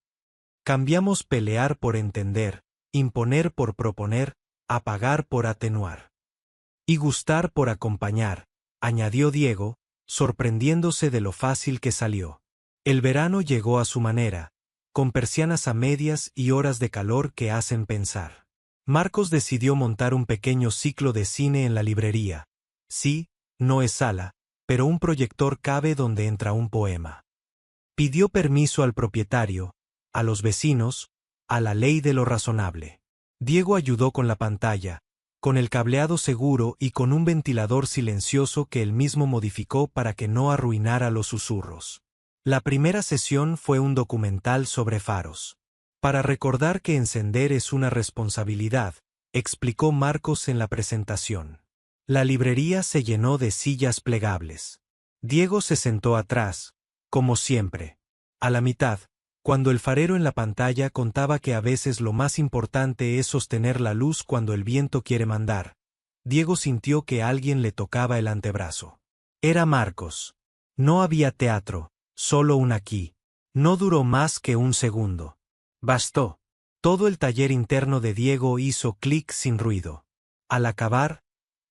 Cambiamos pelear por entender, imponer por proponer, apagar por atenuar. Y gustar por acompañar, añadió Diego, sorprendiéndose de lo fácil que salió. El verano llegó a su manera, con persianas a medias y horas de calor que hacen pensar. Marcos decidió montar un pequeño ciclo de cine en la librería. Sí, no es sala, pero un proyector cabe donde entra un poema. Pidió permiso al propietario, a los vecinos, a la ley de lo razonable. Diego ayudó con la pantalla, con el cableado seguro y con un ventilador silencioso que él mismo modificó para que no arruinara los susurros. La primera sesión fue un documental sobre faros. Para recordar que encender es una responsabilidad, explicó Marcos en la presentación. La librería se llenó de sillas plegables. Diego se sentó atrás, como siempre. A la mitad, cuando el farero en la pantalla contaba que a veces lo más importante es sostener la luz cuando el viento quiere mandar, Diego sintió que alguien le tocaba el antebrazo. Era Marcos. No había teatro, solo un aquí. No duró más que un segundo. Bastó. Todo el taller interno de Diego hizo clic sin ruido. Al acabar,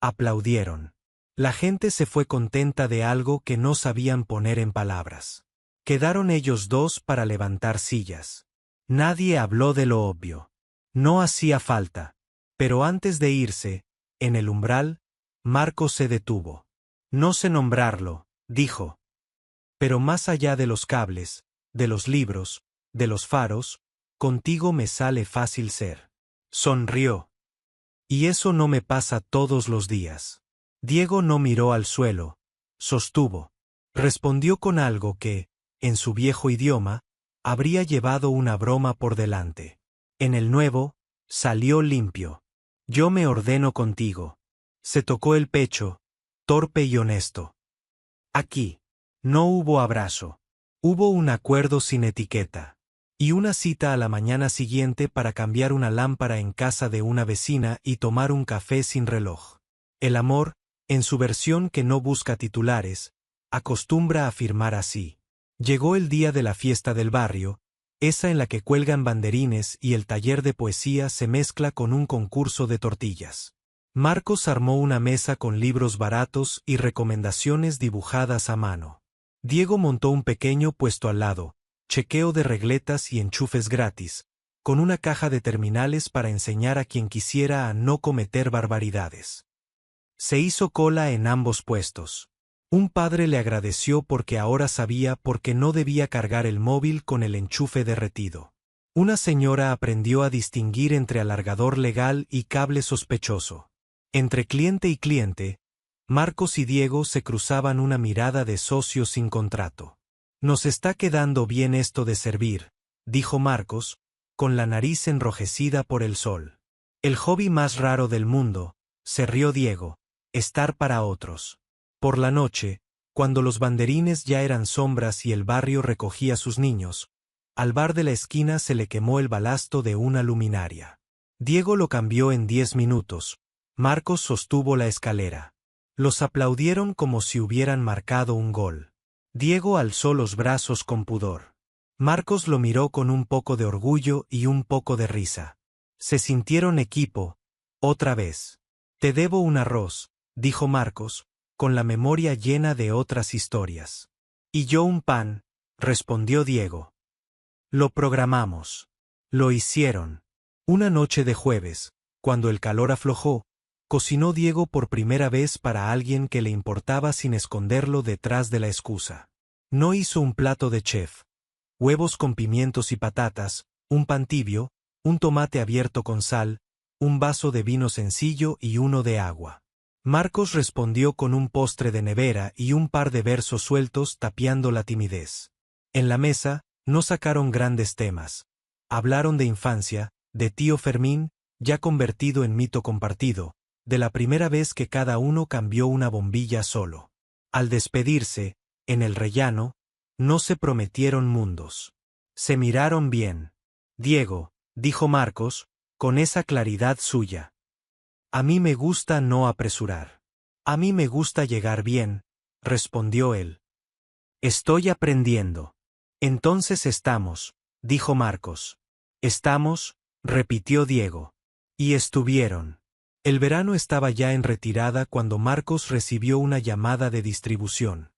aplaudieron. La gente se fue contenta de algo que no sabían poner en palabras. Quedaron ellos dos para levantar sillas. Nadie habló de lo obvio. No hacía falta. Pero antes de irse, en el umbral, Marcos se detuvo. No sé nombrarlo, dijo. Pero más allá de los cables, de los libros, de los faros, contigo me sale fácil ser. Sonrió. Y eso no me pasa todos los días. Diego no miró al suelo, sostuvo. Respondió con algo que, en su viejo idioma, habría llevado una broma por delante. En el nuevo, salió limpio. Yo me ordeno contigo. Se tocó el pecho, torpe y honesto. Aquí. No hubo abrazo. Hubo un acuerdo sin etiqueta. Y una cita a la mañana siguiente para cambiar una lámpara en casa de una vecina y tomar un café sin reloj. El amor, en su versión que no busca titulares, acostumbra a afirmar así. Llegó el día de la fiesta del barrio, esa en la que cuelgan banderines y el taller de poesía se mezcla con un concurso de tortillas. Marcos armó una mesa con libros baratos y recomendaciones dibujadas a mano. Diego montó un pequeño puesto al lado, chequeo de regletas y enchufes gratis, con una caja de terminales para enseñar a quien quisiera a no cometer barbaridades. Se hizo cola en ambos puestos. Un padre le agradeció porque ahora sabía por qué no debía cargar el móvil con el enchufe derretido. Una señora aprendió a distinguir entre alargador legal y cable sospechoso. Entre cliente y cliente, Marcos y Diego se cruzaban una mirada de socios sin contrato. Nos está quedando bien esto de servir, dijo Marcos, con la nariz enrojecida por el sol. El hobby más raro del mundo, se rió Diego, estar para otros. Por la noche, cuando los banderines ya eran sombras y el barrio recogía sus niños, al bar de la esquina se le quemó el balasto de una luminaria. Diego lo cambió en 10 minutos. Marcos sostuvo la escalera. Los aplaudieron como si hubieran marcado un gol. Diego alzó los brazos con pudor. Marcos lo miró con un poco de orgullo y un poco de risa. Se sintieron equipo, otra vez. Te debo un arroz, dijo Marcos, con la memoria llena de otras historias. Y yo un pan, respondió Diego. Lo programamos. Lo hicieron. Una noche de jueves, cuando el calor aflojó, cocinó Diego por primera vez para alguien que le importaba sin esconderlo detrás de la excusa. No hizo un plato de chef. Huevos con pimientos y patatas, un pan tibio, un tomate abierto con sal, un vaso de vino sencillo y uno de agua. Marcos respondió con un postre de nevera y un par de versos sueltos tapiando la timidez. En la mesa, no sacaron grandes temas. Hablaron de infancia, de tío Fermín, ya convertido en mito compartido, de la primera vez que cada uno cambió una bombilla solo. Al despedirse, en el rellano, no se prometieron mundos. Se miraron bien. Diego, dijo Marcos, con esa claridad suya. A mí me gusta no apresurar. A mí me gusta llegar bien, respondió él. Estoy aprendiendo. Entonces estamos, dijo Marcos. Estamos, repitió Diego. Y estuvieron. El verano estaba ya en retirada cuando Marcos recibió una llamada de distribución.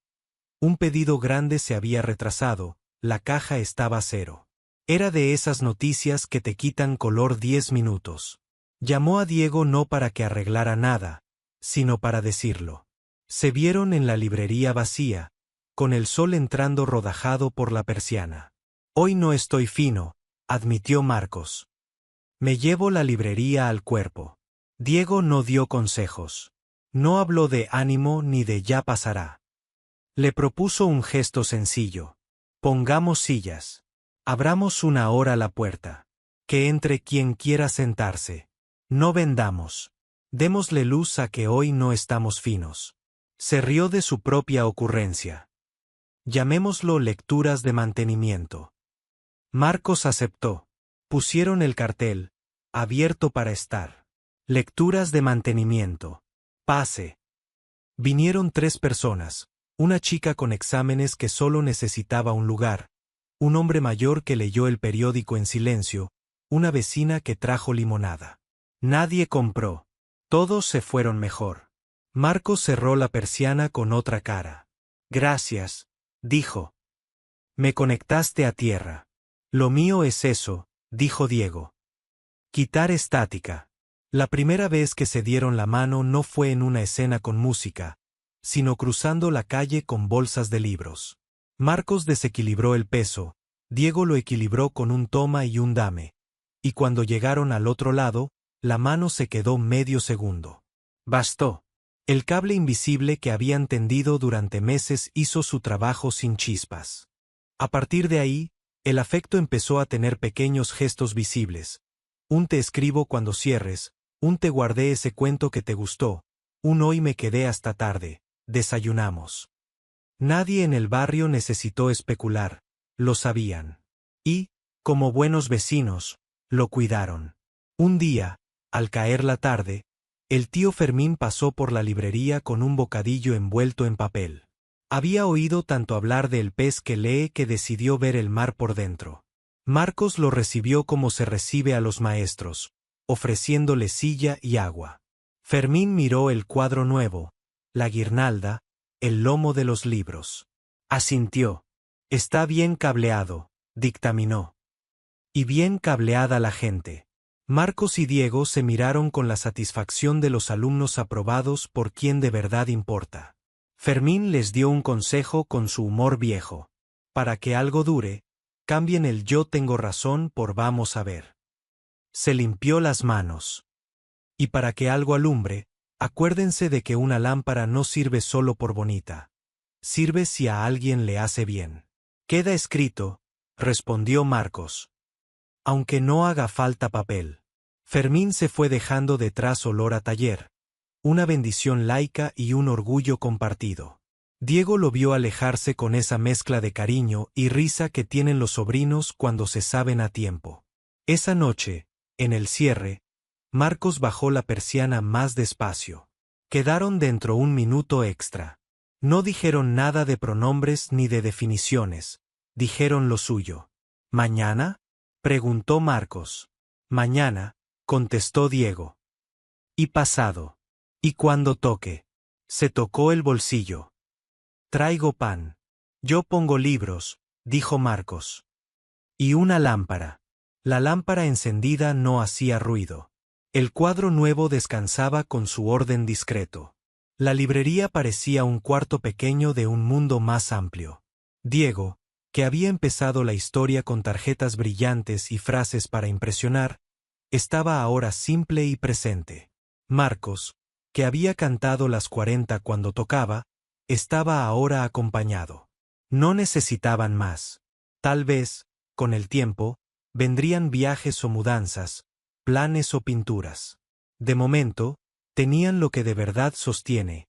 Un pedido grande se había retrasado, la caja estaba a cero. Era de esas noticias que te quitan color 10 minutos. Llamó a Diego no para que arreglara nada, sino para decirlo. Se vieron en la librería vacía, con el sol entrando rodajado por la persiana. Hoy no estoy fino, admitió Marcos. Me llevo la librería al cuerpo. Diego no dio consejos. No habló de ánimo ni de ya pasará. Le propuso un gesto sencillo. Pongamos sillas. Abramos una hora la puerta. Que entre quien quiera sentarse. No vendamos. Démosle luz a que hoy no estamos finos. Se rió de su propia ocurrencia. Llamémoslo lecturas de mantenimiento. Marcos aceptó. Pusieron el cartel, abierto para estar. Lecturas de mantenimiento. Pase. Vinieron 3 personas, una chica con exámenes que solo necesitaba un lugar, un hombre mayor que leyó el periódico en silencio, una vecina que trajo limonada. Nadie compró. Todos se fueron mejor. Marcos cerró la persiana con otra cara. Gracias, dijo. Me conectaste a tierra. Lo mío es eso, dijo Diego. Quitar estática. La primera vez que se dieron la mano no fue en una escena con música, sino cruzando la calle con bolsas de libros. Marcos desequilibró el peso, Diego lo equilibró con un toma y un dame, y cuando llegaron al otro lado, la mano se quedó medio segundo. Bastó. El cable invisible que habían tendido durante meses hizo su trabajo sin chispas. A partir de ahí, el afecto empezó a tener pequeños gestos visibles. Un te escribo cuando cierres, un te guardé ese cuento que te gustó, Hoy me quedé hasta tarde, desayunamos. Nadie en el barrio necesitó especular, lo sabían. Y, como buenos vecinos, lo cuidaron. Un día, al caer la tarde, el tío Fermín pasó por la librería con un bocadillo envuelto en papel. Había oído tanto hablar del pez que lee que decidió ver el mar por dentro. Marcos lo recibió como se recibe a los maestros, ofreciéndole silla y agua. Fermín miró el cuadro nuevo, la guirnalda, el lomo de los libros. Asintió. Está bien cableado, dictaminó. Y bien cableada la gente. Marcos y Diego se miraron con la satisfacción de los alumnos aprobados por quien de verdad importa. Fermín les dio un consejo con su humor viejo. Para que algo dure, cambien el yo tengo razón por vamos a ver. Se limpió las manos. Y para que algo alumbre, acuérdense de que una lámpara no sirve solo por bonita. Sirve si a alguien le hace bien. Queda escrito, respondió Marcos. Aunque no haga falta papel. Fermín se fue dejando detrás olor a taller, una bendición laica y un orgullo compartido. Diego lo vio alejarse con esa mezcla de cariño y risa que tienen los sobrinos cuando se saben a tiempo. Esa noche, en el cierre, Marcos bajó la persiana más despacio. Quedaron dentro un minuto extra. No dijeron nada de pronombres ni de definiciones, dijeron lo suyo. ¿Mañana?, preguntó Marcos. Mañana, contestó Diego. ¿Y pasado? ¿Y cuando toque? Se tocó el bolsillo. Traigo pan. Yo pongo libros, dijo Marcos. Y una lámpara. La lámpara encendida no hacía ruido. El cuadro nuevo descansaba con su orden discreto. La librería parecía un cuarto pequeño de un mundo más amplio. Diego, que había empezado la historia con tarjetas brillantes y frases para impresionar, estaba ahora simple y presente. Marcos, que había cantado las 40 cuando tocaba, estaba ahora acompañado. No necesitaban más. Tal vez, con el tiempo, vendrían viajes o mudanzas, planes o pinturas. De momento, tenían lo que de verdad sostiene,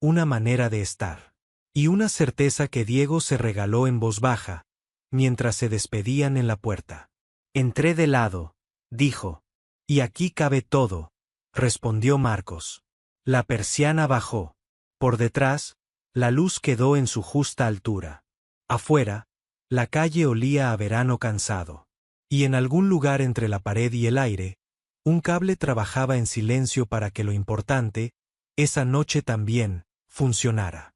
una manera de estar. Y una certeza que Diego se regaló en voz baja, mientras se despedían en la puerta. Entré de lado, dijo. Y aquí cabe todo, respondió Marcos. La persiana bajó. Por detrás, la luz quedó en su justa altura. Afuera, la calle olía a verano cansado. Y en algún lugar entre la pared y el aire, un cable trabajaba en silencio para que lo importante, esa noche también, funcionara.